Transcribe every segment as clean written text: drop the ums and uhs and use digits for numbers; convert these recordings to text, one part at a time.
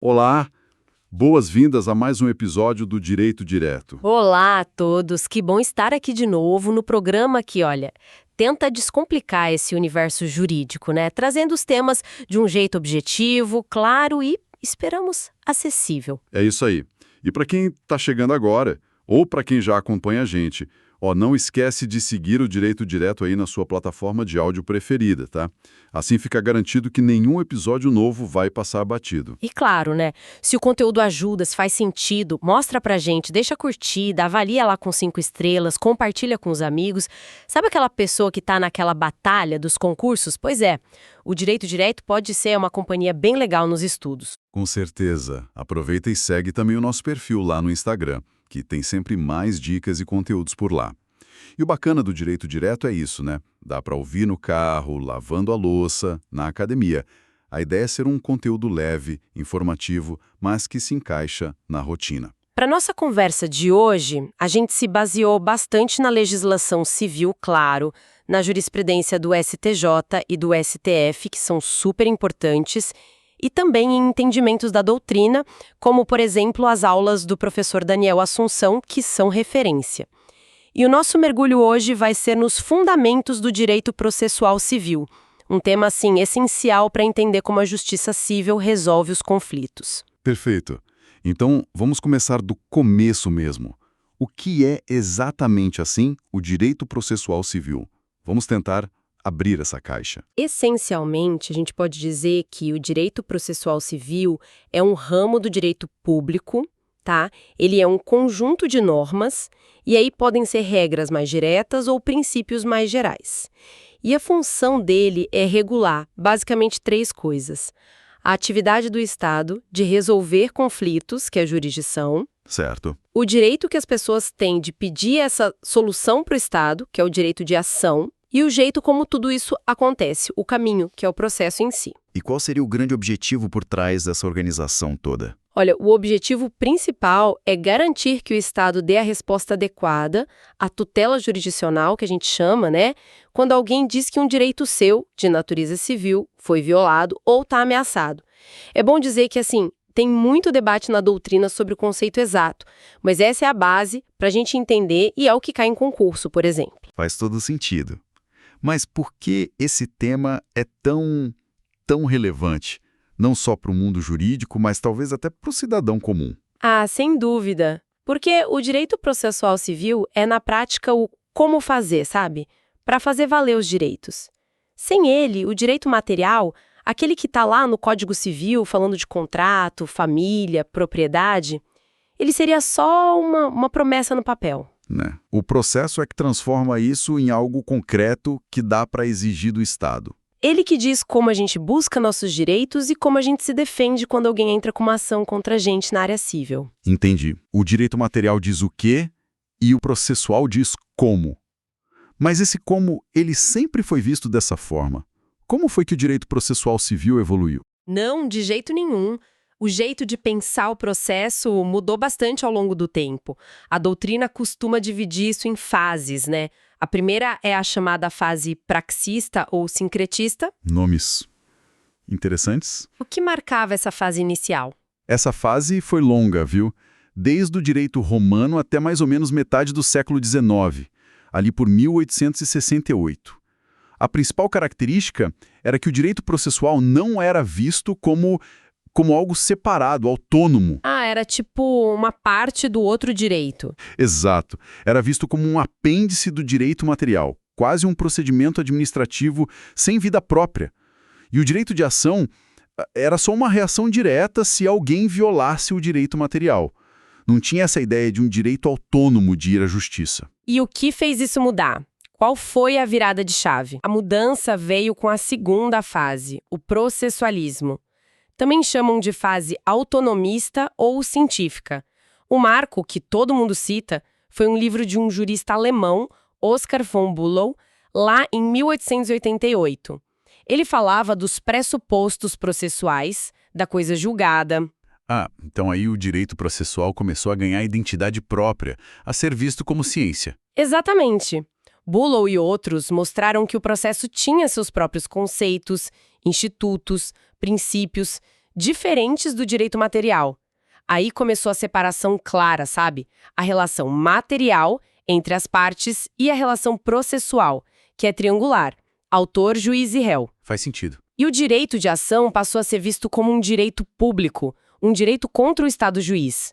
Olá, boas-vindas a mais um episódio do Direito Direto. Olá a todos, que bom estar aqui de novo no programa que, olha, tenta descomplicar esse universo jurídico, né? Trazendo os temas de um jeito objetivo, claro e, esperamos, acessível. É isso aí. E para quem está chegando agora, ou para quem já acompanha a gente, não esquece de seguir o Direito Direto aí na sua plataforma de áudio preferida, tá? Assim fica garantido que nenhum episódio novo vai passar batido. E claro, né? Se o conteúdo ajuda, se faz sentido, mostra pra gente, deixa curtida, avalia lá com 5 estrelas, compartilha com os amigos. Sabe aquela pessoa que tá naquela batalha dos concursos? Pois é, o Direito Direto pode ser uma companhia bem legal nos estudos. Com certeza. Aproveita e segue também o nosso perfil lá no Instagram, que tem sempre mais dicas e conteúdos por lá. E o bacana do Direito Direto é isso, né? Dá para ouvir no carro, lavando a louça, na academia. A ideia é ser um conteúdo leve, informativo, mas que se encaixa na rotina. Para nossa conversa de hoje, a gente se baseou bastante na legislação civil, claro, na jurisprudência do STJ e do STF, que são super importantes, e também em entendimentos da doutrina, como, por exemplo, as aulas do professor Daniel Assunção, que são referência. E o nosso mergulho hoje vai ser nos fundamentos do direito processual civil, um tema, assim, essencial para entender como a justiça civil resolve os conflitos. Perfeito. Então, vamos começar do começo mesmo. O que é exatamente assim o direito processual civil? Vamos tentar abrir essa caixa. Essencialmente, a gente pode dizer que o direito processual civil é um ramo do direito público, tá? Ele é um conjunto de normas, e aí podem ser regras mais diretas ou princípios mais gerais. E a função dele é regular, basicamente, 3 coisas. A atividade do Estado de resolver conflitos, que é a jurisdição. Certo. O direito que as pessoas têm de pedir essa solução para o Estado, que é o direito de ação. E o jeito como tudo isso acontece, o caminho, que é o processo em si. E qual seria o grande objetivo por trás dessa organização toda? Olha, o objetivo principal é garantir que o Estado dê a resposta adequada à tutela jurisdicional, que a gente chama, né? Quando alguém diz que um direito seu, de natureza civil, foi violado ou está ameaçado. É bom dizer que, assim, tem muito debate na doutrina sobre o conceito exato, mas essa é a base para a gente entender e é o que cai em concurso, por exemplo. Faz todo sentido. Mas por que esse tema é tão relevante? Não só para o mundo jurídico, mas talvez até para o cidadão comum. Ah, sem dúvida. Porque o direito processual civil é, na prática, o como fazer, sabe? Para fazer valer os direitos. Sem ele, o direito material, aquele que está lá no Código Civil, falando de contrato, família, propriedade, ele seria só uma promessa no papel. Né? O processo é que transforma isso em algo concreto que dá para exigir do Estado. Ele que diz como a gente busca nossos direitos e como a gente se defende quando alguém entra com uma ação contra a gente na área civil. Entendi. O direito material diz o quê e o processual diz como. Mas esse como, ele sempre foi visto dessa forma. Como foi que o direito processual civil evoluiu? Não, de jeito nenhum. O jeito de pensar o processo mudou bastante ao longo do tempo. A doutrina costuma dividir isso em fases, né? A primeira é a chamada fase praxista ou sincretista. Nomes interessantes. O que marcava essa fase inicial? Essa fase foi longa, viu? Desde o direito romano até mais ou menos metade do século XIX, ali por 1868. A principal característica era que o direito processual não era visto como algo separado, autônomo. Ah, era tipo uma parte do outro direito. Exato. Era visto como um apêndice do direito material, quase um procedimento administrativo sem vida própria. E o direito de ação era só uma reação direta se alguém violasse o direito material. Não tinha essa ideia de um direito autônomo de ir à justiça. E o que fez isso mudar? Qual foi a virada de chave? A mudança veio com a segunda fase, o processualismo. Também chamam de fase autonomista ou científica. O marco, que todo mundo cita, foi um livro de um jurista alemão, Oskar von Bülow, lá em 1888. Ele falava dos pressupostos processuais, da coisa julgada. Ah, então aí o direito processual começou a ganhar identidade própria, a ser visto como ciência. Exatamente. Bülow e outros mostraram que o processo tinha seus próprios conceitos, institutos, princípios, diferentes do direito material. Aí começou a separação clara, sabe? A relação material entre as partes e a relação processual, que é triangular: autor, juiz e réu. Faz sentido. E o direito de ação passou a ser visto como um direito público, um direito contra o Estado juiz.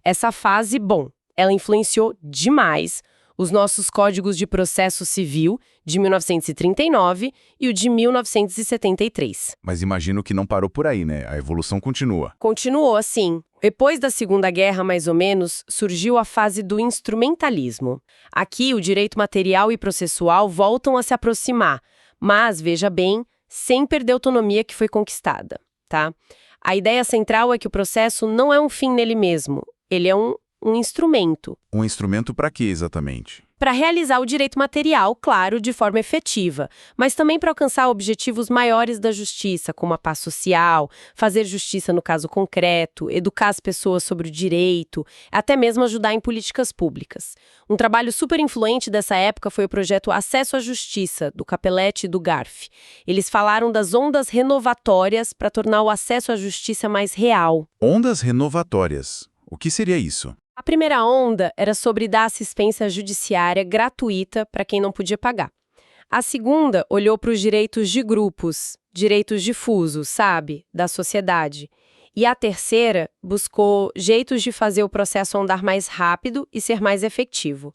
Essa fase, bom, ela influenciou demais os nossos códigos de processo civil de 1939 e o de 1973. Mas imagino que não parou por aí, né? A evolução continua. Continuou assim. Depois da Segunda Guerra, mais ou menos, surgiu a fase do instrumentalismo. Aqui, o direito material e processual voltam a se aproximar, mas, veja bem, sem perder a autonomia que foi conquistada, tá? A ideia central é que o processo não é um fim nele mesmo, ele é um instrumento. Um instrumento para quê, exatamente? Para realizar o direito material, claro, de forma efetiva, mas também para alcançar objetivos maiores da justiça, como a paz social, fazer justiça no caso concreto, educar as pessoas sobre o direito, até mesmo ajudar em políticas públicas. Um trabalho super influente dessa época foi o projeto Acesso à Justiça, do Capelletti e do Garf. Eles falaram das ondas renovatórias para tornar o acesso à justiça mais real. Ondas renovatórias. O que seria isso? A primeira onda era sobre dar assistência judiciária gratuita para quem não podia pagar. A segunda olhou para os direitos de grupos, direitos difusos, sabe, da sociedade. E a terceira buscou jeitos de fazer o processo andar mais rápido e ser mais efetivo.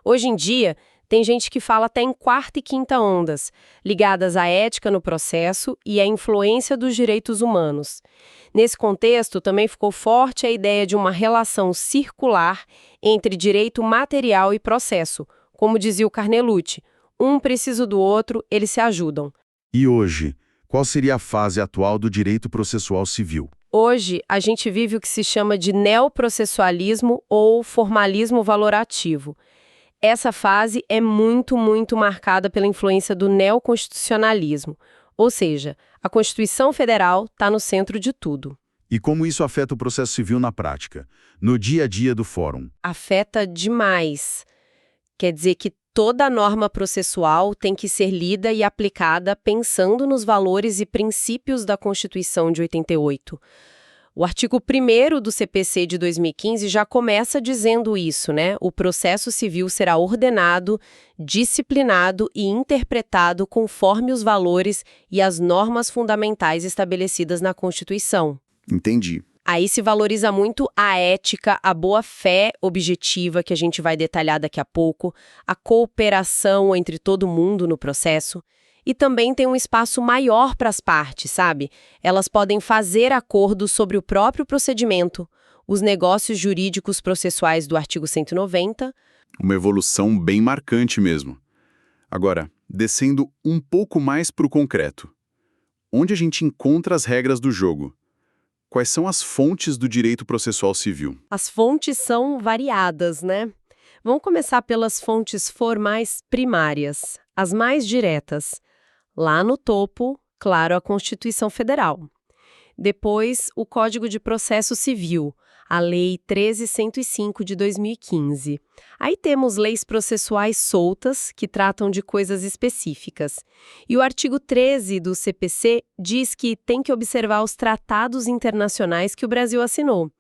Hoje em dia, tem gente que fala até em quarta e quinta ondas, ligadas à ética no processo e à influência dos direitos humanos. Nesse contexto, também ficou forte a ideia de uma relação circular entre direito material e processo. Como dizia o Carnelucci, um precisa do outro, eles se ajudam. E hoje, qual seria a fase atual do direito processual civil? Hoje, a gente vive o que se chama de neoprocessualismo ou formalismo valorativo. Essa fase é muito marcada pela influência do neoconstitucionalismo, ou seja, a Constituição Federal está no centro de tudo. E como isso afeta o processo civil na prática, no dia a dia do fórum? Afeta demais. Quer dizer que toda norma processual tem que ser lida e aplicada pensando nos valores e princípios da Constituição de 88. O artigo 1º do CPC de 2015 já começa dizendo isso, né? O processo civil será ordenado, disciplinado e interpretado conforme os valores e as normas fundamentais estabelecidas na Constituição. Entendi. Aí se valoriza muito a ética, a boa-fé objetiva, que a gente vai detalhar daqui a pouco, a cooperação entre todo mundo no processo. E também tem um espaço maior para as partes, sabe? Elas podem fazer acordos sobre o próprio procedimento, os negócios jurídicos processuais do artigo 190. Uma evolução bem marcante mesmo. Agora, descendo um pouco mais para o concreto. Onde a gente encontra as regras do jogo? Quais são as fontes do direito processual civil? As fontes são variadas, né? Vamos começar pelas fontes formais primárias, as mais diretas. Lá no topo, claro, a Constituição Federal. Depois, o Código de Processo Civil, a Lei 13.105 de 2015. Aí temos leis processuais soltas, que tratam de coisas específicas. E o artigo 13 do CPC diz que tem que observar os tratados internacionais que o Brasil assinou.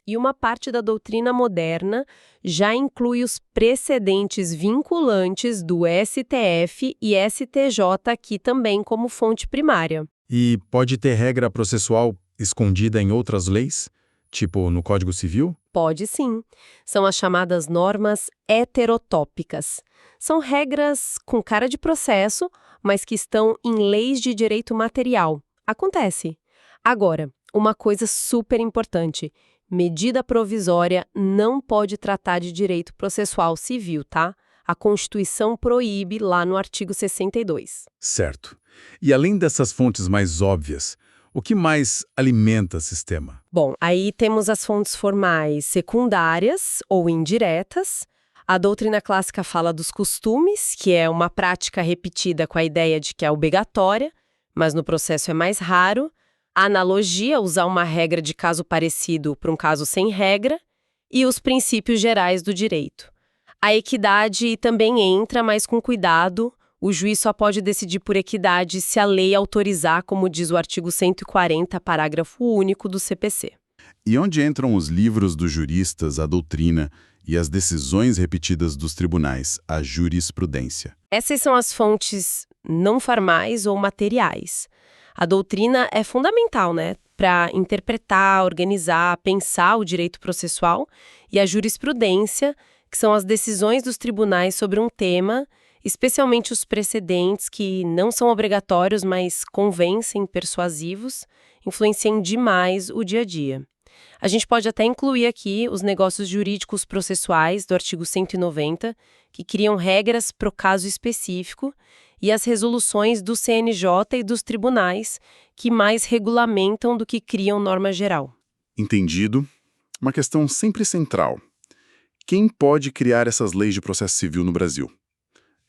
E uma parte da doutrina moderna já inclui os precedentes vinculantes do STF e STJ aqui também como fonte primária. E pode ter regra processual escondida em outras leis? Tipo no Código Civil? Pode sim. São as chamadas normas heterotópicas. São regras com cara de processo, mas que estão em leis de direito material. Acontece. Agora, uma coisa super importante. Medida provisória não pode tratar de direito processual civil, tá? A Constituição proíbe lá no artigo 62. Certo. E além dessas fontes mais óbvias, o que mais alimenta o sistema? Bom, aí temos as fontes formais secundárias ou indiretas. A doutrina clássica fala dos costumes, que é uma prática repetida com a ideia de que é obrigatória, mas no processo é mais raro. A analogia, usar uma regra de caso parecido para um caso sem regra, e os princípios gerais do direito. A equidade também entra, mas com cuidado, O juiz só pode decidir por equidade se a lei autorizar, como diz o artigo 140, parágrafo único do CPC. E onde entram os livros dos juristas, a doutrina e as decisões repetidas dos tribunais, a jurisprudência? Essas são as fontes não formais ou materiais. A doutrina é fundamental, né, para interpretar, organizar, pensar o direito processual, e a jurisprudência, que são as decisões dos tribunais sobre um tema, especialmente os precedentes que não são obrigatórios, mas convencem, persuasivos, influenciam demais o dia a dia. A gente pode até incluir aqui os negócios jurídicos processuais do artigo 190, que criam regras para o caso específico, e as resoluções do CNJ e dos tribunais, que mais regulamentam do que criam norma geral. Entendido. Uma questão sempre central. Quem pode criar essas leis de processo civil no Brasil?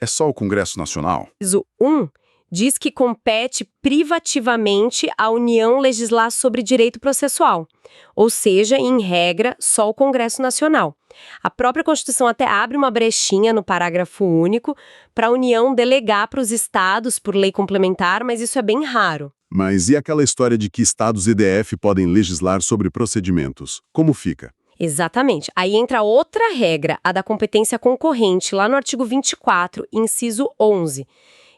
É só o Congresso Nacional? Inciso 1 diz que compete privativamente à União legislar sobre direito processual, ou seja, em regra, só o Congresso Nacional. A própria Constituição até abre uma brechinha no parágrafo único para a União delegar para os estados por lei complementar, mas isso é bem raro. Mas e aquela história de que estados e DF podem legislar sobre procedimentos? Como fica? Exatamente. Aí entra outra regra, a da competência concorrente, lá no artigo 24, inciso 11.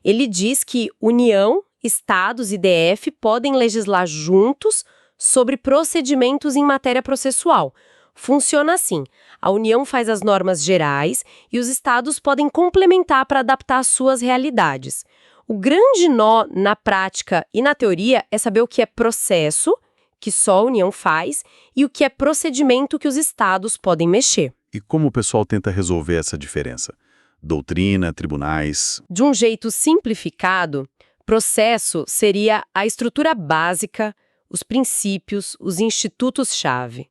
Ele diz que União, estados e DF podem legislar juntos sobre procedimentos em matéria processual. Funciona assim: a União faz as normas gerais e os estados podem complementar para adaptar às suas realidades. O grande nó na prática e na teoria é saber o que é processo, que só a União faz, e o que é procedimento, que os estados podem mexer. E como o pessoal tenta resolver essa diferença? Doutrina, tribunais... De um jeito simplificado, processo seria a estrutura básica, os princípios, os institutos-chave.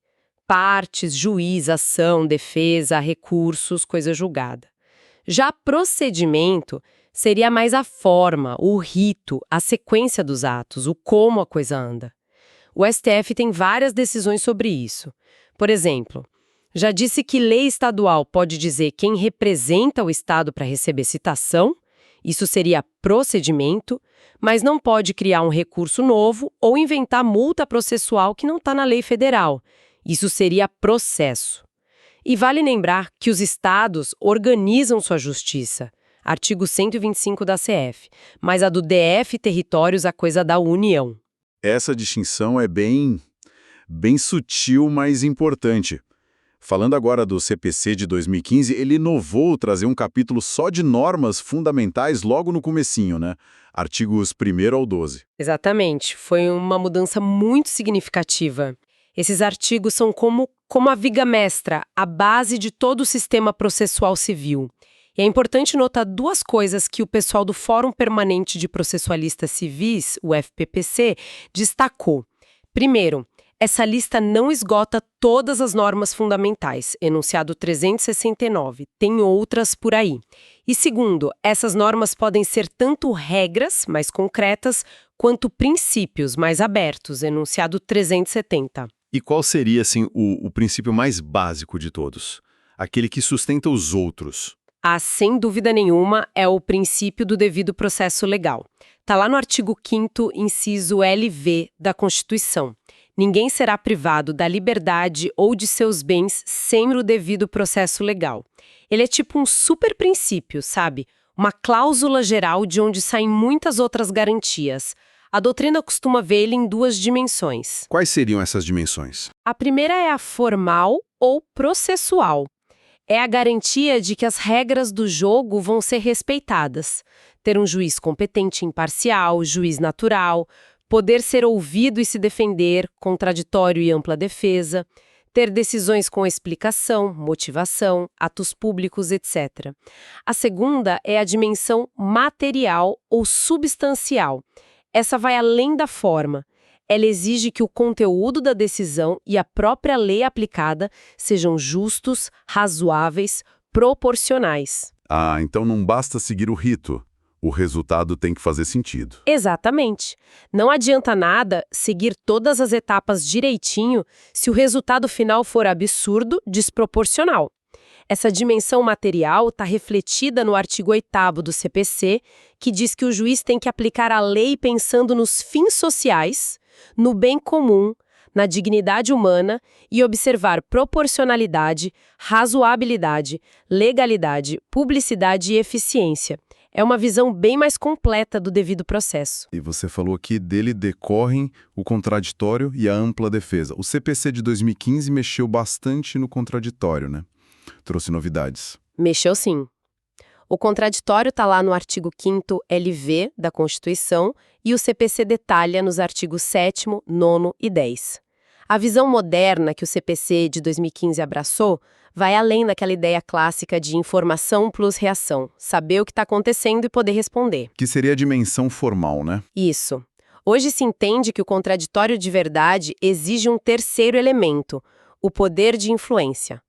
Partes, juiz, ação, defesa, recursos, coisa julgada. Já procedimento seria mais a forma, o rito, a sequência dos atos, o como a coisa anda. O STF tem várias decisões sobre isso. Por exemplo, já disse que lei estadual pode dizer quem representa o Estado para receber citação, isso seria procedimento, mas não pode criar um recurso novo ou inventar multa processual que não está na lei federal. Isso seria processo. E vale lembrar que os estados organizam sua justiça, artigo 125 da CF, mas a do DF e territórios a coisa da União. Essa distinção é bem sutil, mas importante. Falando agora do CPC de 2015, ele inovou trazer um capítulo só de normas fundamentais logo no comecinho, né? Artigos 1º ao 12. Exatamente, foi uma mudança muito significativa. Esses artigos são como a viga mestra, a base de todo o sistema processual civil. E é importante notar duas coisas que o pessoal do Fórum Permanente de Processualistas Civis, o FPPC, destacou. Primeiro, essa lista não esgota todas as normas fundamentais, enunciado 369, tem outras por aí. E segundo, essas normas podem ser tanto regras, mais concretas, quanto princípios, mais abertos, enunciado 370. E qual seria, assim, o princípio mais básico de todos? Aquele que sustenta os outros? Sem dúvida nenhuma, é o princípio do devido processo legal. Está lá no artigo 5º, inciso LV da Constituição. Ninguém será privado da liberdade ou de seus bens sem o devido processo legal. Ele é tipo um super princípio, sabe? Uma cláusula geral de onde saem muitas outras garantias. A doutrina costuma ver ele em duas dimensões. Quais seriam essas dimensões? A primeira é a formal ou processual. É a garantia de que as regras do jogo vão ser respeitadas. Ter um juiz competente e imparcial, juiz natural, poder ser ouvido e se defender, contraditório e ampla defesa, ter decisões com explicação, motivação, atos públicos, etc. A segunda é a dimensão material ou substancial. Essa vai além da forma. Ela exige que o conteúdo da decisão e a própria lei aplicada sejam justos, razoáveis, proporcionais. Então não basta seguir o rito. O resultado tem que fazer sentido. Exatamente. Não adianta nada seguir todas as etapas direitinho se o resultado final for absurdo, desproporcional. Essa dimensão material está refletida no artigo 8º do CPC, que diz que o juiz tem que aplicar a lei pensando nos fins sociais, no bem comum, na dignidade humana e observar proporcionalidade, razoabilidade, legalidade, publicidade e eficiência. É uma visão bem mais completa do devido processo. E você falou que dele decorrem o contraditório e a ampla defesa. O CPC de 2015 mexeu bastante no contraditório, né? Trouxe novidades. Mexeu sim. O contraditório está lá no artigo 5º LV da Constituição e o CPC detalha nos artigos 7º, 9º e 10. A visão moderna que o CPC de 2015 abraçou vai além daquela ideia clássica de informação plus reação, saber o que está acontecendo e poder responder. Que seria a dimensão formal, né? Isso. Hoje se entende que o contraditório de verdade exige um terceiro elemento, o poder de influência.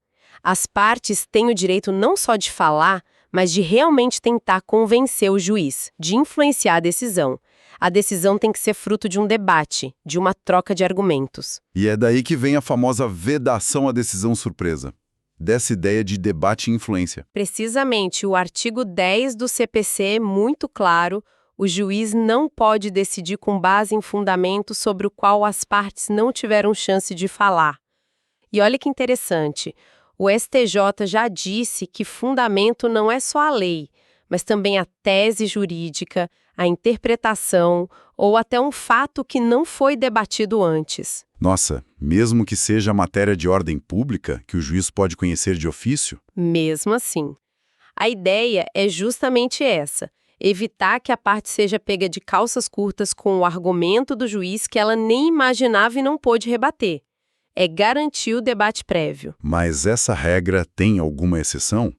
As partes têm o direito não só de falar, mas de realmente tentar convencer o juiz, de influenciar a decisão. A decisão tem que ser fruto de um debate, de uma troca de argumentos. E é daí que vem a famosa vedação à decisão surpresa. Dessa ideia de debate e influência. Precisamente, o artigo 10 do CPC é muito claro: o juiz não pode decidir com base em fundamento sobre o qual as partes não tiveram chance de falar. E olha que interessante, o STJ já disse que fundamento não é só a lei, mas também a tese jurídica, a interpretação ou até um fato que não foi debatido antes. Nossa, mesmo que seja matéria de ordem pública, que o juiz pode conhecer de ofício? Mesmo assim. A ideia é justamente essa: evitar que a parte seja pega de calças curtas com o argumento do juiz que ela nem imaginava e não pôde rebater. É garantir o debate prévio. Mas essa regra tem alguma exceção?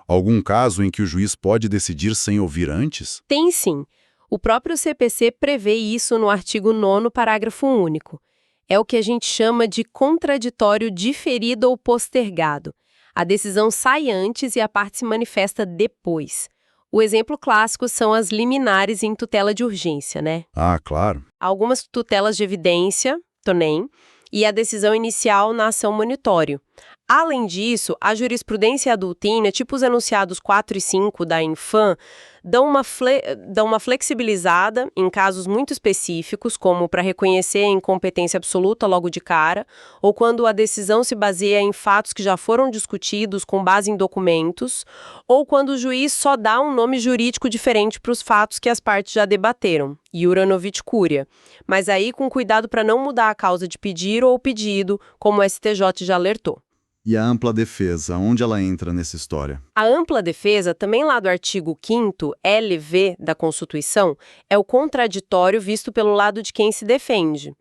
Algum caso em que o juiz pode decidir sem ouvir antes? Tem sim. O próprio CPC prevê isso no artigo 9º, parágrafo único. É o que a gente chama de contraditório diferido ou postergado. A decisão sai antes e a parte se manifesta depois. O exemplo clássico são as liminares em tutela de urgência, né? Ah, claro. Algumas tutelas de evidência, TONEM, e a decisão inicial na ação monitório. Além disso, a jurisprudência adultina, tipo os enunciados 4 e 5 da Infam, dão uma flexibilizada em casos muito específicos, como para reconhecer a incompetência absoluta logo de cara, ou quando a decisão se baseia em fatos que já foram discutidos com base em documentos, ou quando o juiz só dá um nome jurídico diferente para os fatos que as partes já debateram, iura novit curia, mas aí com cuidado para não mudar a causa de pedir ou pedido, como o STJ já alertou. E a ampla defesa, onde ela entra nessa história? A ampla defesa, também lá do artigo 5º LV da Constituição, é o contraditório visto pelo lado de quem se defende.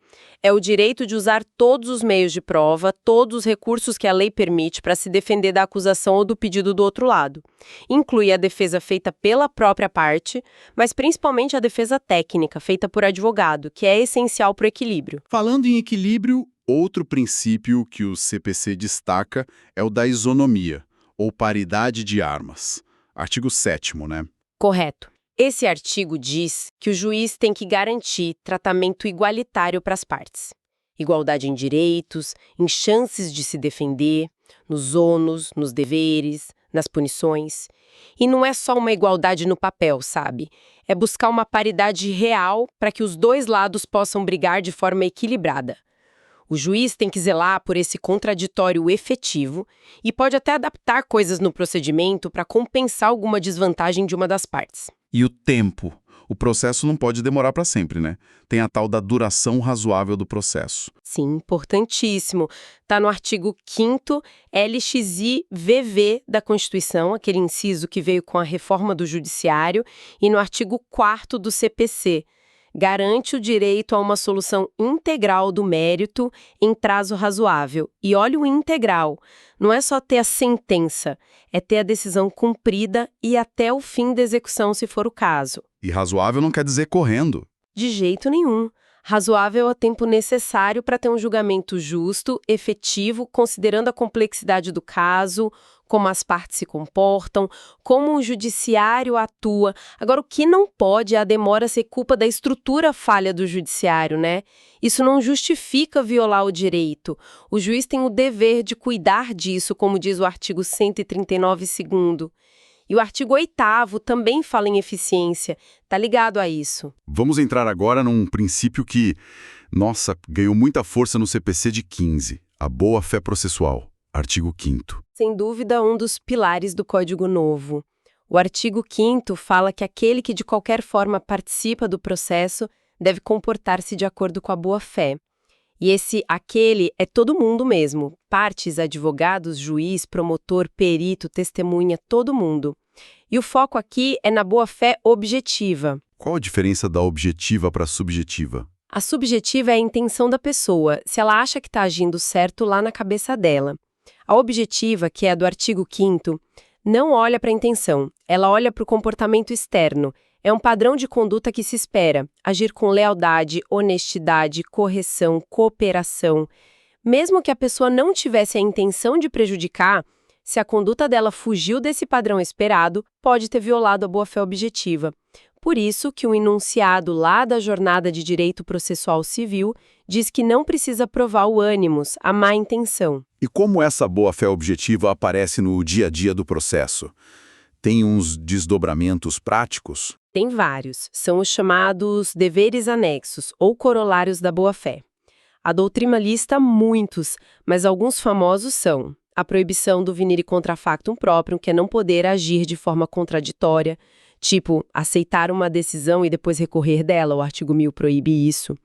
É o direito de usar todos os meios de prova, todos os recursos que a lei permite para se defender da acusação ou do pedido do outro lado. Inclui a defesa feita pela própria parte, mas principalmente a defesa técnica, feita por advogado, que é essencial para o equilíbrio. Falando em equilíbrio, outro princípio que o CPC destaca é o da isonomia, ou paridade de armas. Artigo 7º, né? Correto. Esse artigo diz que o juiz tem que garantir tratamento igualitário para as partes. Igualdade em direitos, em chances de se defender, nos ônus, nos deveres, nas punições. E não é só uma igualdade no papel, sabe? É buscar uma paridade real para que os dois lados possam brigar de forma equilibrada. O juiz tem que zelar por esse contraditório efetivo e pode até adaptar coisas no procedimento para compensar alguma desvantagem de uma das partes. E o tempo? O processo não pode demorar para sempre, né? Tem a tal da duração razoável do processo. Sim, importantíssimo. Está no artigo 5º LXI-VV da Constituição, aquele inciso que veio com a reforma do Judiciário, e no artigo 4º do CPC. Garante o direito a uma solução integral do mérito em prazo razoável. E olha o integral. Não é só ter a sentença, é ter a decisão cumprida e até o fim da execução, se for o caso. E razoável não quer dizer correndo. De jeito nenhum. Razoável é o tempo necessário para ter um julgamento justo, efetivo, considerando a complexidade do caso, como as partes se comportam, como o judiciário atua. Agora, o que não pode é a demora ser culpa da estrutura falha do judiciário, né? Isso não justifica violar o direito. O juiz tem o dever de cuidar disso, como diz o artigo 139, segundo. E o artigo 8º também fala em eficiência. Tá ligado a isso. Vamos entrar agora num princípio que, nossa, ganhou muita força no CPC de 15, a boa-fé processual, artigo 5º. Sem dúvida, um dos pilares do Código Novo. O artigo 5º fala que aquele que de qualquer forma participa do processo deve comportar-se de acordo com a boa-fé. E esse aquele é todo mundo mesmo, partes, advogados, juiz, promotor, perito, testemunha, todo mundo. E o foco aqui é na boa-fé objetiva. Qual a diferença da objetiva para a subjetiva? A subjetiva é a intenção da pessoa, se ela acha que está agindo certo lá na cabeça dela. A objetiva, que é a do artigo 5º, não olha para a intenção, ela olha para o comportamento externo. É um padrão de conduta que se espera, agir com lealdade, honestidade, correção, cooperação. Mesmo que a pessoa não tivesse a intenção de prejudicar, se a conduta dela fugiu desse padrão esperado, pode ter violado a boa-fé objetiva. Por isso que o enunciado lá da Jornada de Direito Processual Civil diz que não precisa provar o ânimos, a má intenção. E como essa boa-fé objetiva aparece no dia a dia do processo? Tem uns desdobramentos práticos? Tem vários. São os chamados deveres anexos, ou corolários da boa-fé. A doutrina lista muitos, mas alguns famosos são a proibição do venire contra factum proprium, que é não poder agir de forma contraditória, tipo, aceitar uma decisão e depois recorrer dela, o artigo 1000 proíbe isso.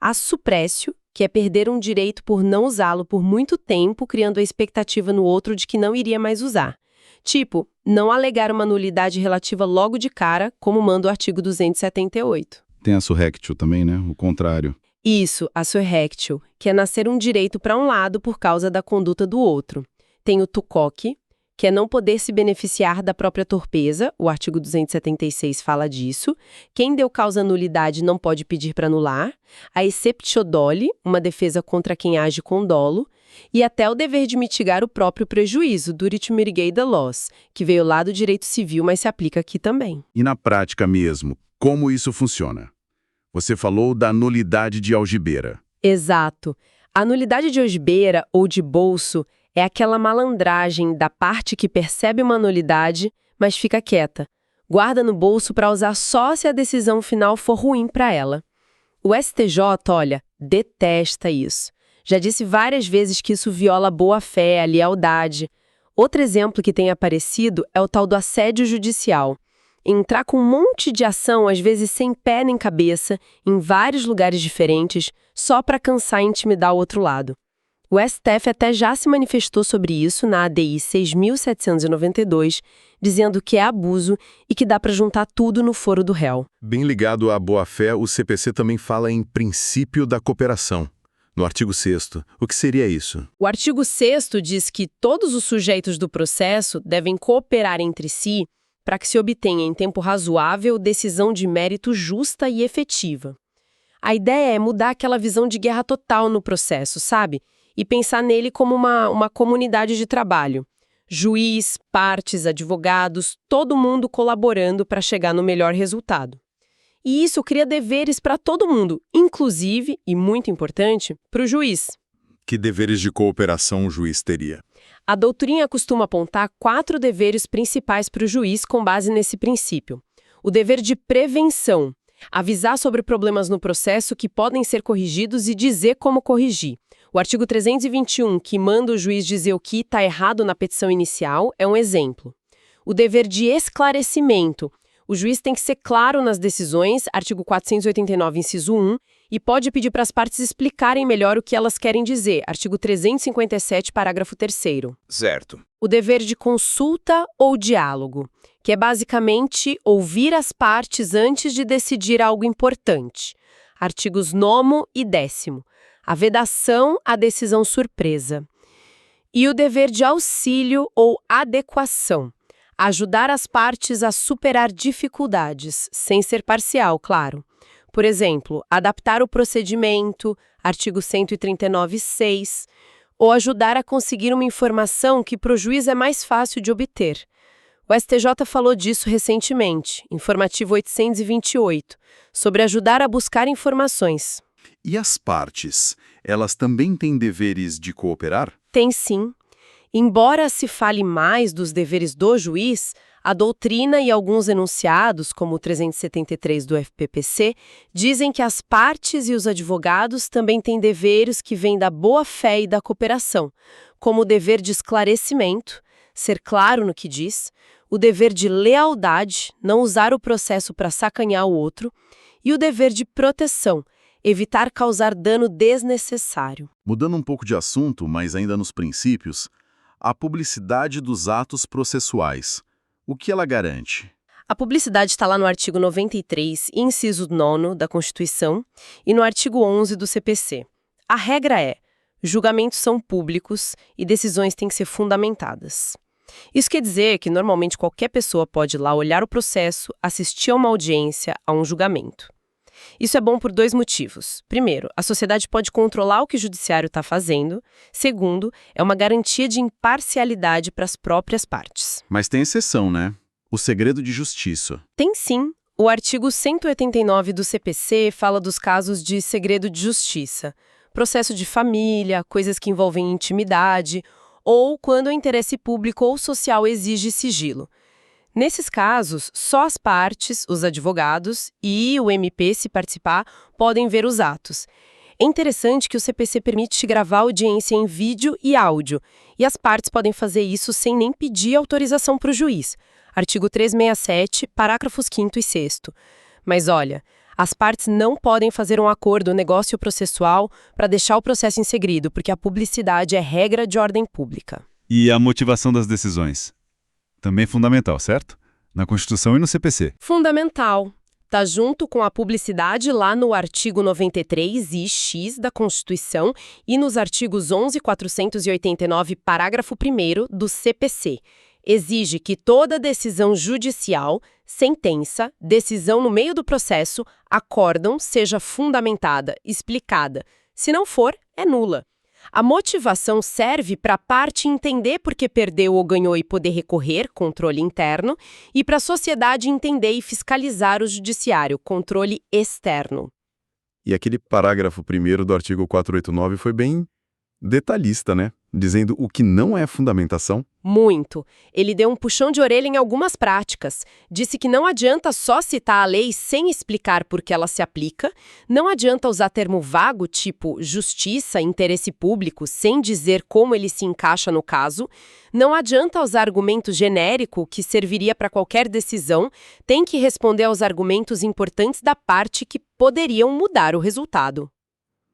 A suppressio, que é perder um direito por não usá-lo por muito tempo, criando a expectativa no outro de que não iria mais usar. Tipo, não alegar uma nulidade relativa logo de cara, como manda o artigo 278. Tem a surrectio também, né? O contrário. Isso, a surrectio, que é nascer um direito para um lado por causa da conduta do outro. Tem o tucoque, que é não poder se beneficiar da própria torpeza, o artigo 276 fala disso. Quem deu causa à nulidade não pode pedir para anular. A exceptio doli, uma defesa contra quem age com dolo. E até o dever de mitigar o próprio prejuízo, duty to mitigate the loss, que veio lá do direito civil, mas se aplica aqui também. E na prática mesmo, como isso funciona? Você falou da nulidade de algibeira. Exato. A nulidade de algibeira ou de bolso é aquela malandragem da parte que percebe uma nulidade, mas fica quieta. Guarda no bolso para usar só se a decisão final for ruim para ela. O STJ, olha, detesta isso. Já disse várias vezes que isso viola a boa-fé, a lealdade. Outro exemplo que tem aparecido é o tal do assédio judicial. Entrar com um monte de ação, às vezes sem pé nem cabeça, em vários lugares diferentes, só para cansar e intimidar o outro lado. O STF até já se manifestou sobre isso na ADI 6.792, dizendo que é abuso e que dá para juntar tudo no foro do réu. Bem ligado à boa-fé, o CPC também fala em princípio da cooperação. No artigo 6º, o que seria isso? O artigo 6º diz que todos os sujeitos do processo devem cooperar entre si para que se obtenha em tempo razoável decisão de mérito justa e efetiva. A ideia é mudar aquela visão de guerra total no processo, sabe? E pensar nele como uma comunidade de trabalho. Juiz, partes, advogados, todo mundo colaborando para chegar no melhor resultado. E isso cria deveres para todo mundo, inclusive, e muito importante, para o juiz. Que deveres de cooperação o juiz teria? A doutrina costuma apontar 4 deveres principais para o juiz com base nesse princípio. O dever de prevenção, avisar sobre problemas no processo que podem ser corrigidos e dizer como corrigir. O artigo 321, que manda o juiz dizer o que está errado na petição inicial, é um exemplo. O dever de esclarecimento. O juiz tem que ser claro nas decisões, artigo 489, inciso 1, e pode pedir para as partes explicarem melhor o que elas querem dizer, artigo 357, parágrafo 3º. Certo. O dever de consulta ou diálogo, que é basicamente ouvir as partes antes de decidir algo importante, artigos 9º e 10º. A vedação à decisão surpresa. E o dever de auxílio ou adequação. Ajudar as partes a superar dificuldades, sem ser parcial, claro. Por exemplo, adaptar o procedimento, artigo 139.6, ou ajudar a conseguir uma informação que para o juiz é mais fácil de obter. O STJ falou disso recentemente, informativo 828, sobre ajudar a buscar informações. E as partes, elas também têm deveres de cooperar? Tem sim. Embora se fale mais dos deveres do juiz, a doutrina e alguns enunciados, como o 373 do FPPC, dizem que as partes e os advogados também têm deveres que vêm da boa-fé e da cooperação, como o dever de esclarecimento, ser claro no que diz, o dever de lealdade, não usar o processo para sacanear o outro, e o dever de proteção, evitar causar dano desnecessário. Mudando um pouco de assunto, mas ainda nos princípios, a publicidade dos atos processuais. O que ela garante? A publicidade está lá no artigo 93, inciso 9 da Constituição, e no artigo 11 do CPC. A regra é: julgamentos são públicos e decisões têm que ser fundamentadas. Isso quer dizer que normalmente qualquer pessoa pode ir lá olhar o processo, assistir a uma audiência, a um julgamento. Isso é bom por dois motivos. Primeiro, a sociedade pode controlar o que o judiciário está fazendo. Segundo, é uma garantia de imparcialidade para as próprias partes. Mas tem exceção, né? O segredo de justiça. Tem sim. O artigo 189 do CPC fala dos casos de segredo de justiça, processo de família, coisas que envolvem intimidade, ou quando o interesse público ou social exige sigilo. Nesses casos, só as partes, os advogados e o MP, se participar, podem ver os atos. É interessante que o CPC permite gravar a audiência em vídeo e áudio, e as partes podem fazer isso sem nem pedir autorização para o juiz. Artigo 367, parágrafos 5º e 6º. Mas olha, as partes não podem fazer um acordo negócio processual para deixar o processo em segredo, porque a publicidade é regra de ordem pública. E a motivação das decisões? Também fundamental, certo? Na Constituição e no CPC. Fundamental. Está junto com a publicidade lá no artigo 93 iX da Constituição e nos artigos 11 e 489, parágrafo 1º do CPC. Exige que toda decisão judicial, sentença, decisão no meio do processo, acórdão, seja fundamentada, explicada. Se não for, é nula. A motivação serve para a parte entender por que perdeu ou ganhou e poder recorrer, controle interno, e para a sociedade entender e fiscalizar o judiciário, controle externo. E aquele parágrafo 1º do artigo 489 foi bem detalhista, né? Dizendo o que não é fundamentação. Muito. Ele deu um puxão de orelha em algumas práticas. Disse que não adianta só citar a lei sem explicar por que ela se aplica, não adianta usar termo vago, tipo justiça, interesse público, sem dizer como ele se encaixa no caso, não adianta usar argumento genérico que serviria para qualquer decisão, tem que responder aos argumentos importantes da parte que poderiam mudar o resultado.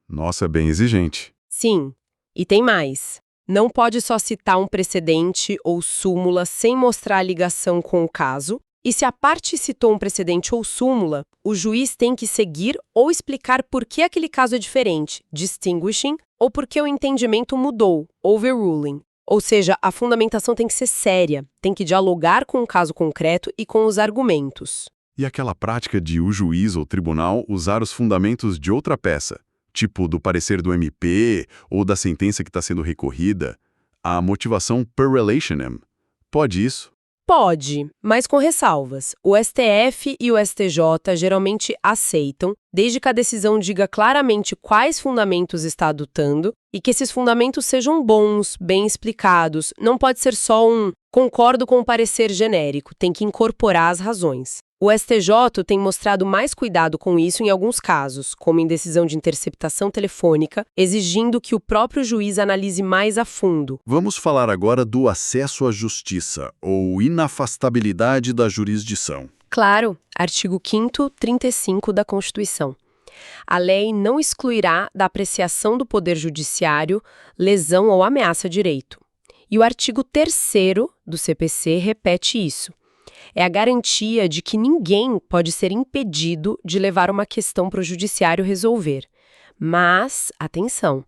Nossa, bem exigente. Sim. E tem mais. Não pode só citar um precedente ou súmula sem mostrar a ligação com o caso, e se a parte citou um precedente ou súmula, o juiz tem que seguir ou explicar por que aquele caso é diferente, distinguishing, ou por que o entendimento mudou, overruling. Ou seja, a fundamentação tem que ser séria, tem que dialogar com o caso concreto e com os argumentos. E aquela prática de o juiz ou tribunal usar os fundamentos de outra peça, tipo do parecer do MP ou da sentença que está sendo recorrida, a motivação per relationem. Pode isso? Pode, mas com ressalvas. O STF e o STJ geralmente aceitam, desde que a decisão diga claramente quais fundamentos está adotando e que esses fundamentos sejam bons, bem explicados. Não pode ser só um concordo com o parecer genérico, tem que incorporar as razões. O STJ tem mostrado mais cuidado com isso em alguns casos, como em decisão de interceptação telefônica, exigindo que o próprio juiz analise mais a fundo. Vamos falar agora do acesso à justiça, ou inafastabilidade da jurisdição. Claro, artigo 5º, 35 da Constituição. A lei não excluirá da apreciação do Poder Judiciário lesão ou ameaça a direito. E o artigo 3º do CPC repete isso. É a garantia de que ninguém pode ser impedido de levar uma questão para o judiciário resolver. Mas, atenção,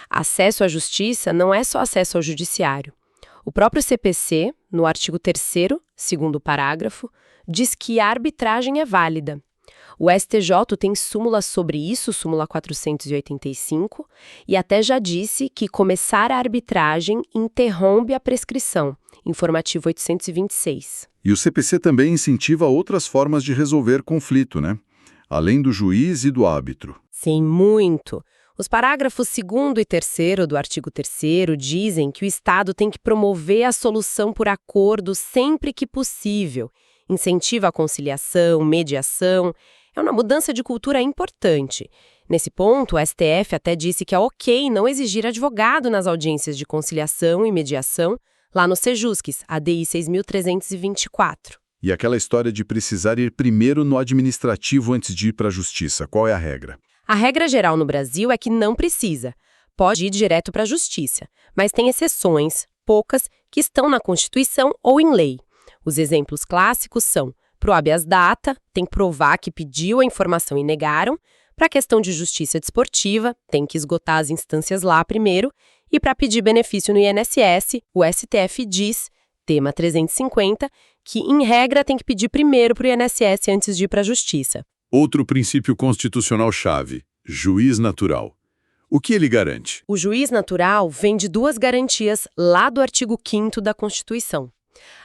acesso à justiça não é só acesso ao judiciário. O próprio CPC, no artigo 3º, segundo parágrafo, diz que a arbitragem é válida. O STJ tem súmula sobre isso, súmula 485, e até já disse que começar a arbitragem interrompe a prescrição, informativo 826. E o CPC também incentiva outras formas de resolver conflito, né? Além do juiz e do árbitro. Sim, muito. Os parágrafos 2º e 3º do artigo 3º dizem que o Estado tem que promover a solução por acordo sempre que possível, incentiva a conciliação, mediação. É uma mudança de cultura importante. Nesse ponto, o STF até disse que é ok não exigir advogado nas audiências de conciliação e mediação, lá no Sejusques, ADI 6.324. E aquela história de precisar ir primeiro no administrativo antes de ir para a justiça, qual é a regra? A regra geral no Brasil é que não precisa. Pode ir direto para a justiça, mas tem exceções, poucas, que estão na Constituição ou em lei. Os exemplos clássicos são: pro habeas data, tem que provar que pediu a informação e negaram; para a questão de justiça desportiva, tem que esgotar as instâncias lá primeiro; e para pedir benefício no INSS, o STF diz, tema 350, que, em regra, tem que pedir primeiro para o INSS antes de ir para a justiça. Outro princípio constitucional-chave, juiz natural. O que ele garante? O juiz natural vem de duas garantias lá do artigo 5º da Constituição.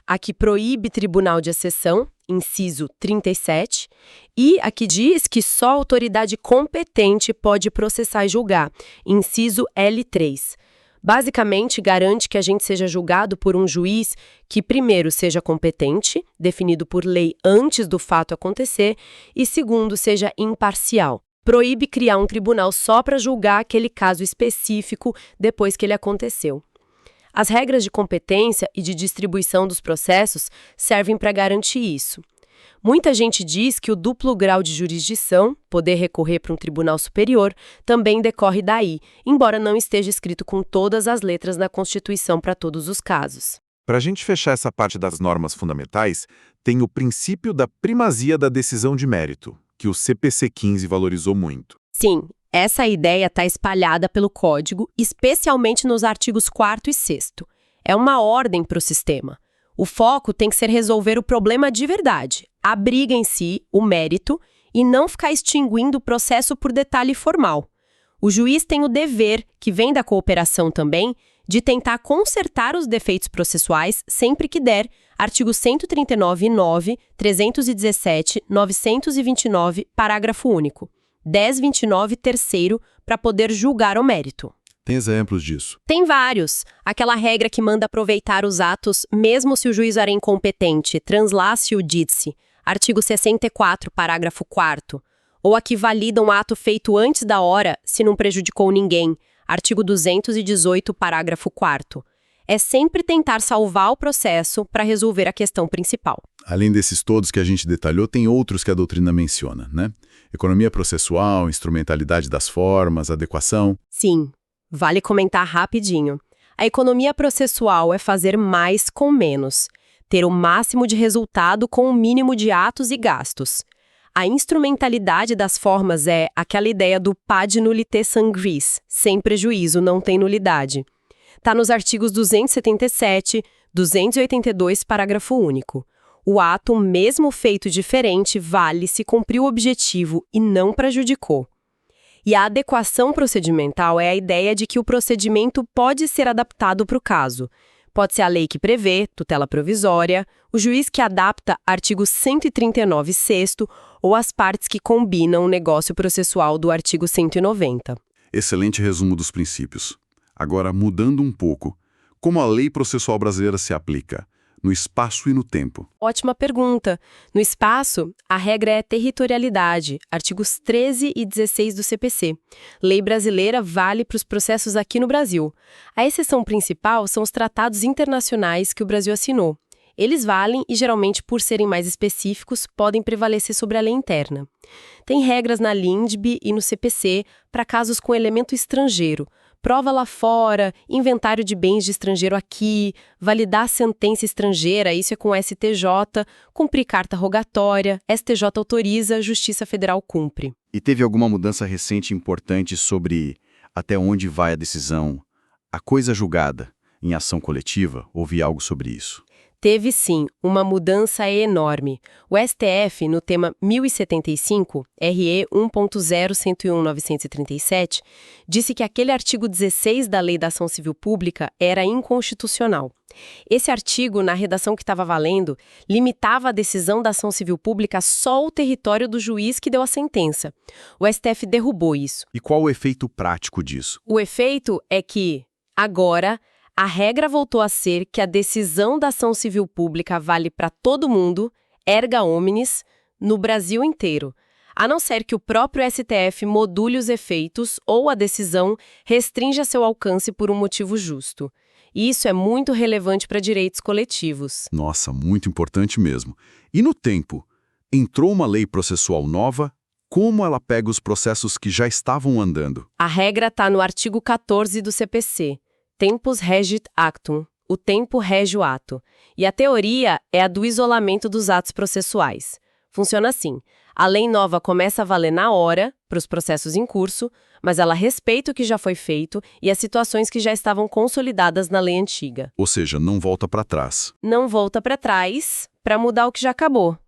A que proíbe tribunal de exceção, inciso 37, e a que diz que só a autoridade competente pode processar e julgar, inciso L3. Basicamente, garante que a gente seja julgado por um juiz que, primeiro, seja competente, definido por lei antes do fato acontecer, e, segundo, seja imparcial. Proíbe criar um tribunal só para julgar aquele caso específico depois que ele aconteceu. As regras de competência e de distribuição dos processos servem para garantir isso. Muita gente diz que o duplo grau de jurisdição, poder recorrer para um tribunal superior, também decorre daí, embora não esteja escrito com todas as letras na Constituição para todos os casos. Para a gente fechar essa parte das normas fundamentais, tem o princípio da primazia da decisão de mérito, que o CPC 15 valorizou muito. Sim, essa ideia está espalhada pelo Código, especialmente nos artigos 4º e 6º. É uma ordem para o sistema. O foco tem que ser resolver o problema de verdade, a briga em si, o mérito, e não ficar extinguindo o processo por detalhe formal. O juiz tem o dever, que vem da cooperação também, de tentar consertar os defeitos processuais sempre que der, artigo 139.9, 317, 929, parágrafo único. 1029, terceiro, para poder julgar o mérito. Tem exemplos disso? Tem vários. Aquela regra que manda aproveitar os atos, mesmo se o juiz era incompetente, translatio ditsci, artigo 64, parágrafo 4º. Ou a que valida um ato feito antes da hora, se não prejudicou ninguém, artigo 218, parágrafo 4º. É sempre tentar salvar o processo para resolver a questão principal. Além desses todos que a gente detalhou, tem outros que a doutrina menciona, né? Economia processual, instrumentalidade das formas, adequação. Sim. Vale comentar rapidinho. A economia processual é fazer mais com menos, ter o máximo de resultado com o mínimo de atos e gastos. A instrumentalidade das formas é aquela ideia do pas de nullité sans gris, sem prejuízo, não tem nulidade. Está nos artigos 277, 282, parágrafo único. O ato, mesmo feito diferente, vale se cumpriu o objetivo e não prejudicou. E a adequação procedimental é a ideia de que o procedimento pode ser adaptado para o caso. Pode ser a lei que prevê, tutela provisória, o juiz que adapta artigo 139, sexto, ou as partes que combinam o negócio processual do artigo 190. Excelente resumo dos princípios. Agora, mudando um pouco, como a lei processual brasileira se aplica? No espaço e no tempo. Ótima pergunta. No espaço, a regra é territorialidade, artigos 13 e 16 do CPC. Lei brasileira vale para os processos aqui no Brasil. A exceção principal são os tratados internacionais que o Brasil assinou. Eles valem e, geralmente, por serem mais específicos, podem prevalecer sobre a lei interna. Tem regras na LINDB e no CPC para casos com elemento estrangeiro, prova lá fora, inventário de bens de estrangeiro aqui, validar sentença estrangeira, isso é com STJ, cumprir carta rogatória, STJ autoriza, Justiça Federal cumpre. E teve alguma mudança recente importante sobre até onde vai a decisão, a coisa julgada, em ação coletiva? Ouvi algo sobre isso. Teve sim, uma mudança enorme. O STF, no tema 1075, RE 1.0.101.937, disse que aquele artigo 16 da Lei da Ação Civil Pública era inconstitucional. Esse artigo, na redação que estava valendo, limitava a decisão da ação civil pública só ao território do juiz que deu a sentença. O STF derrubou isso. E qual o efeito prático disso? O efeito é que, agora, a regra voltou a ser que a decisão da ação civil pública vale para todo mundo, erga omnes, no Brasil inteiro, a não ser que o próprio STF module os efeitos ou a decisão restrinja seu alcance por um motivo justo. E isso é muito relevante para direitos coletivos. Nossa, muito importante mesmo. E no tempo, entrou uma lei processual nova? Como ela pega os processos que já estavam andando? A regra está no artigo 14 do CPC. Tempus regit actum, o tempo rege o ato. E a teoria é a do isolamento dos atos processuais. Funciona assim: a lei nova começa a valer na hora, para os processos em curso, mas ela respeita o que já foi feito e as situações que já estavam consolidadas na lei antiga. Ou seja, não volta para trás. Não volta para trás para mudar o que já acabou.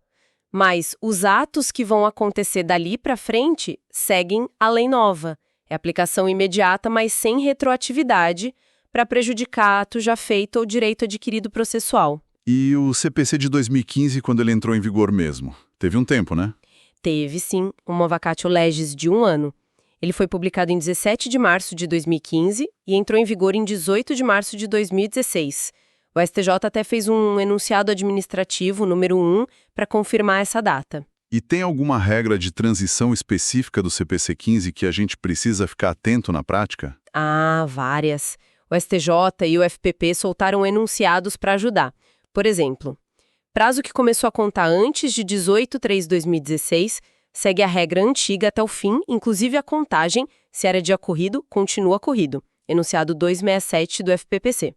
Mas os atos que vão acontecer dali para frente seguem a lei nova. É aplicação imediata, mas sem retroatividade, para prejudicar ato já feito ou direito adquirido processual. E o CPC de 2015, quando ele entrou em vigor mesmo? Teve um tempo, né? Teve, sim, uma vacatio legis de 1 ano. Ele foi publicado em 17 de março de 2015 e entrou em vigor em 18 de março de 2016. O STJ até fez um enunciado administrativo, número 1, para confirmar essa data. E tem alguma regra de transição específica do CPC 15 que a gente precisa ficar atento na prática? Ah, várias. O STJ e o FPP soltaram enunciados para ajudar. Por exemplo, prazo que começou a contar antes de 18/3/2016 segue a regra antiga até o fim, inclusive a contagem, se era dia corrido, continua corrido. Enunciado 267 do FPPC.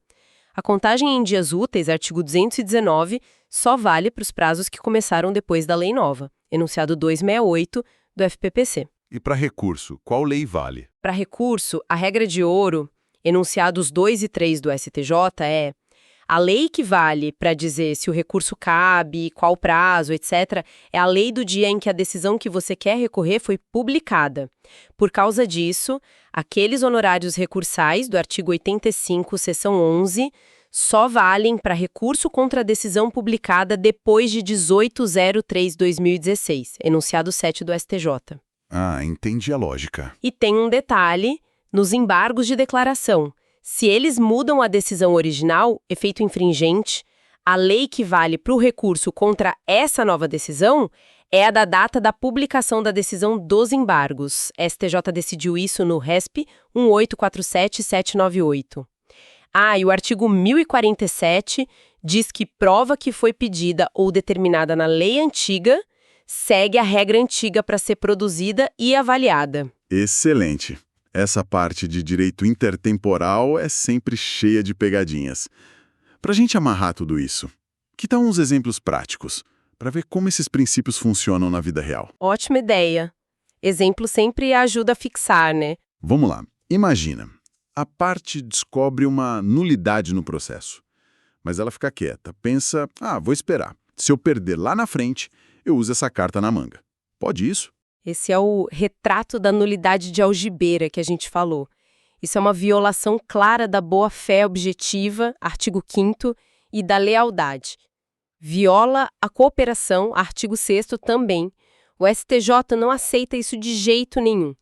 A contagem em dias úteis, artigo 219, só vale para os prazos que começaram depois da lei nova. Enunciado 268 do FPPC. E para recurso, qual lei vale? Para recurso, a regra de ouro, enunciados 2 e 3 do STJ, é: a lei que vale para dizer se o recurso cabe, qual prazo, etc., é a lei do dia em que a decisão que você quer recorrer foi publicada. Por causa disso, aqueles honorários recursais do artigo 85, seção 11, só valem para recurso contra a decisão publicada depois de 18/03/2016, enunciado 7 do STJ. Ah, entendi a lógica. E tem um detalhe nos embargos de declaração. Se eles mudam a decisão original, efeito infringente, a lei que vale para o recurso contra essa nova decisão é a da data da publicação da decisão dos embargos. STJ decidiu isso no RESP 1847798. Ah, e o artigo 1047 diz que prova que foi pedida ou determinada na lei antiga segue a regra antiga para ser produzida e avaliada. Excelente. Essa parte de direito intertemporal é sempre cheia de pegadinhas. Para a gente amarrar tudo isso, que tal uns exemplos práticos, para ver como esses princípios funcionam na vida real? Ótima ideia. Exemplo sempre ajuda a fixar, né? Vamos lá. Imagina, a parte descobre uma nulidade no processo, mas ela fica quieta, pensa, vou esperar. Se eu perder lá na frente, eu uso essa carta na manga. Pode isso? Esse é o retrato da nulidade de algibeira que a gente falou. Isso é uma violação clara da boa-fé objetiva, artigo 5º, e da lealdade. Viola a cooperação, artigo 6º também. O STJ não aceita isso de jeito nenhum.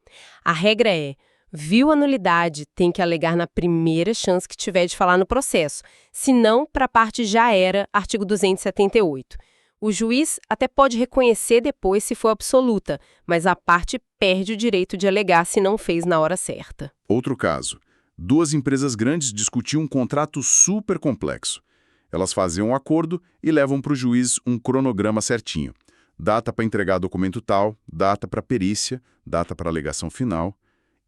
A regra é: viu a nulidade, tem que alegar na primeira chance que tiver de falar no processo. Se não, para a parte já era, artigo 278. O juiz até pode reconhecer depois se for absoluta, mas a parte perde o direito de alegar se não fez na hora certa. Outro caso. 2 empresas grandes discutiam um contrato super complexo. Elas fazem um acordo e levam para o juiz um cronograma certinho. Data para entregar documento tal, data para perícia, data para alegação final.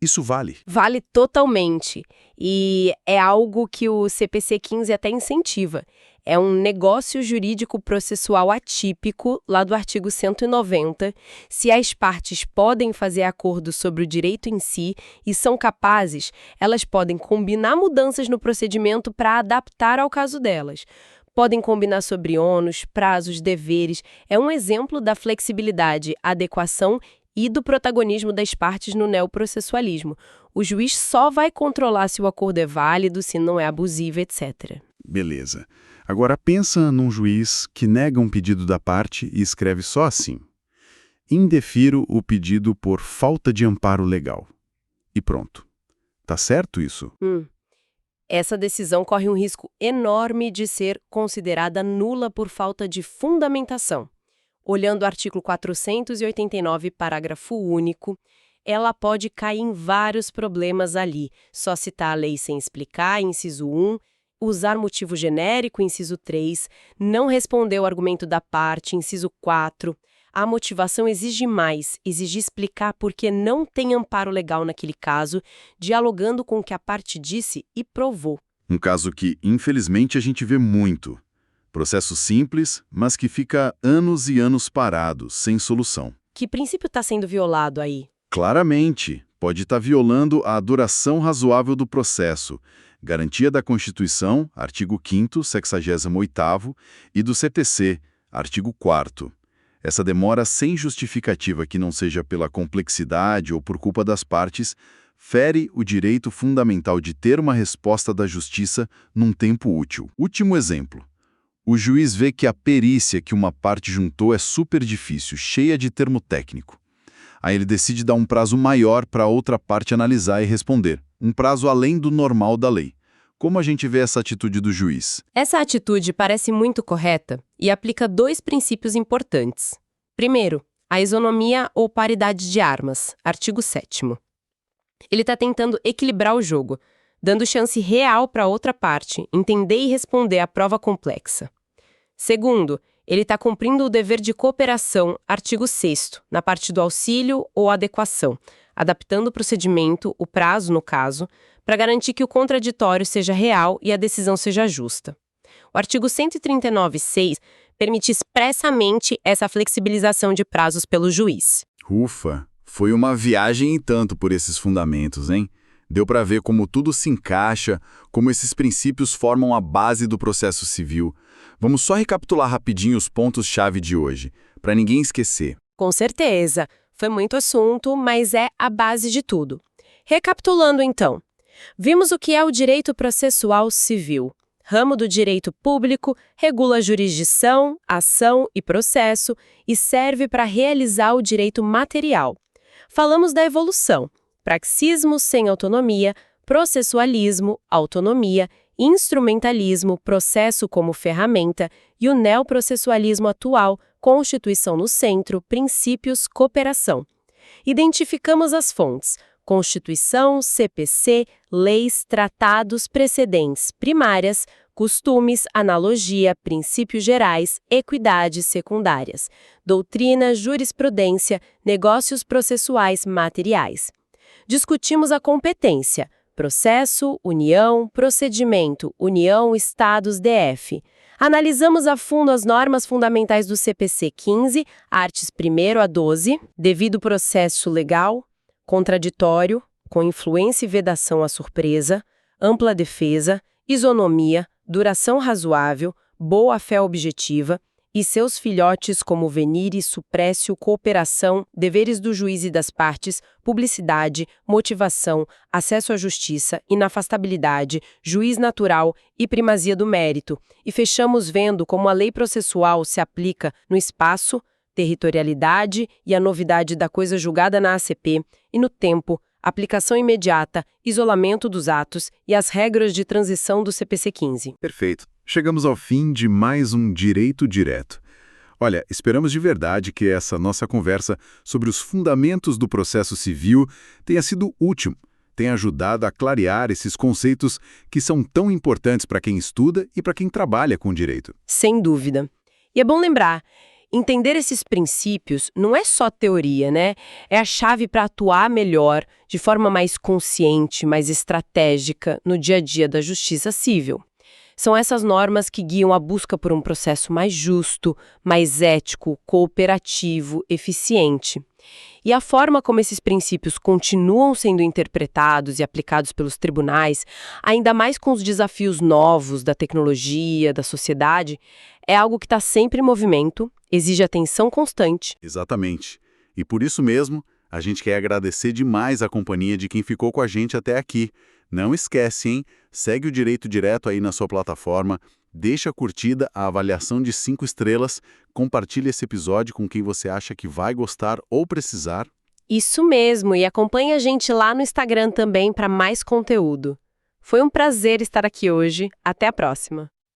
Isso vale? Vale totalmente. E é algo que o CPC 15 até incentiva. É um negócio jurídico processual atípico, lá do artigo 190, se as partes podem fazer acordo sobre o direito em si e são capazes, elas podem combinar mudanças no procedimento para adaptar ao caso delas. Podem combinar sobre ônus, prazos, deveres. É um exemplo da flexibilidade, adequação e do protagonismo das partes no neoprocessualismo. O juiz só vai controlar se o acordo é válido, se não é abusivo, etc. Beleza. Agora pensa num juiz que nega um pedido da parte e escreve só assim: indefiro o pedido por falta de amparo legal. E pronto. Tá certo isso? Essa decisão corre um risco enorme de ser considerada nula por falta de fundamentação. Olhando o artigo 489, parágrafo único, ela pode cair em vários problemas ali. Só citar a lei sem explicar, inciso 1, usar motivo genérico, inciso 3, não responder o argumento da parte, inciso 4. A motivação exige mais, exige explicar por que não tem amparo legal naquele caso, dialogando com o que a parte disse e provou. Um caso que, infelizmente, a gente vê muito. Processo simples, mas que fica anos e anos parado, sem solução. Que princípio está sendo violado aí? Claramente, pode estar violando a duração razoável do processo, garantia da Constituição, artigo 5º, 68º, e do CPC, artigo 4º. Essa demora sem justificativa que não seja pela complexidade ou por culpa das partes, fere o direito fundamental de ter uma resposta da justiça num tempo útil. Último exemplo. O juiz vê que a perícia que uma parte juntou é super difícil, cheia de termo técnico. Aí ele decide dar um prazo maior para a outra parte analisar e responder. Um prazo além do normal da lei. Como a gente vê essa atitude do juiz? Essa atitude parece muito correta e aplica 2 princípios importantes. Primeiro, a isonomia ou paridade de armas, artigo 7º. Ele está tentando equilibrar o jogo, dando chance real para a outra parte entender e responder à prova complexa. Segundo, ele está cumprindo o dever de cooperação, artigo 6º, na parte do auxílio ou adequação, adaptando o procedimento, o prazo no caso, para garantir que o contraditório seja real e a decisão seja justa. O artigo 139.6 permite expressamente essa flexibilização de prazos pelo juiz. Ufa, foi uma viagem e tanto por esses fundamentos, hein? Deu para ver como tudo se encaixa, como esses princípios formam a base do processo civil. Vamos só recapitular rapidinho os pontos-chave de hoje, para ninguém esquecer. Com certeza, foi muito assunto, mas é a base de tudo. Recapitulando então, vimos o que é o direito processual civil. Ramo do direito público, regula a jurisdição, ação e processo e serve para realizar o direito material. Falamos da evolução, praxismo sem autonomia, processualismo, autonomia, instrumentalismo, processo como ferramenta e o neoprocessualismo atual, Constituição no centro, princípios, cooperação. Identificamos as fontes: Constituição, CPC, leis, tratados, precedentes, primárias, costumes, analogia, princípios gerais, equidades secundárias, doutrina, jurisprudência, negócios processuais materiais. Discutimos a competência: processo, união, procedimento, união, estados, DF. Analisamos a fundo as normas fundamentais do CPC 15, artes 1º a 12, devido processo legal, contraditório, com influência e vedação à surpresa, ampla defesa, isonomia, duração razoável, boa-fé objetiva, e seus filhotes como venire, suprécio, cooperação, deveres do juiz e das partes, publicidade, motivação, acesso à justiça, inafastabilidade, juiz natural e primazia do mérito. E fechamos vendo como a lei processual se aplica no espaço, territorialidade e a novidade da coisa julgada na ACP, e no tempo, aplicação imediata, isolamento dos atos e as regras de transição do CPC 15. Perfeito. Chegamos ao fim de mais um Direito Direto. Olha, esperamos de verdade que essa nossa conversa sobre os fundamentos do processo civil tenha sido útil, tenha ajudado a clarear esses conceitos que são tão importantes para quem estuda e para quem trabalha com direito. Sem dúvida. E é bom lembrar, entender esses princípios não é só teoria, né? É a chave para atuar melhor, de forma mais consciente, mais estratégica no dia a dia da justiça civil. São essas normas que guiam a busca por um processo mais justo, mais ético, cooperativo, eficiente. E a forma como esses princípios continuam sendo interpretados e aplicados pelos tribunais, ainda mais com os desafios novos da tecnologia, da sociedade, é algo que está sempre em movimento, exige atenção constante. Exatamente. E por isso mesmo, a gente quer agradecer demais a companhia de quem ficou com a gente até aqui. Não esquece, hein? Segue o Direito Direto aí na sua plataforma, deixa a curtida, a avaliação de 5 estrelas, compartilha esse episódio com quem você acha que vai gostar ou precisar. Isso mesmo, e acompanhe a gente lá no Instagram também para mais conteúdo. Foi um prazer estar aqui hoje. Até a próxima!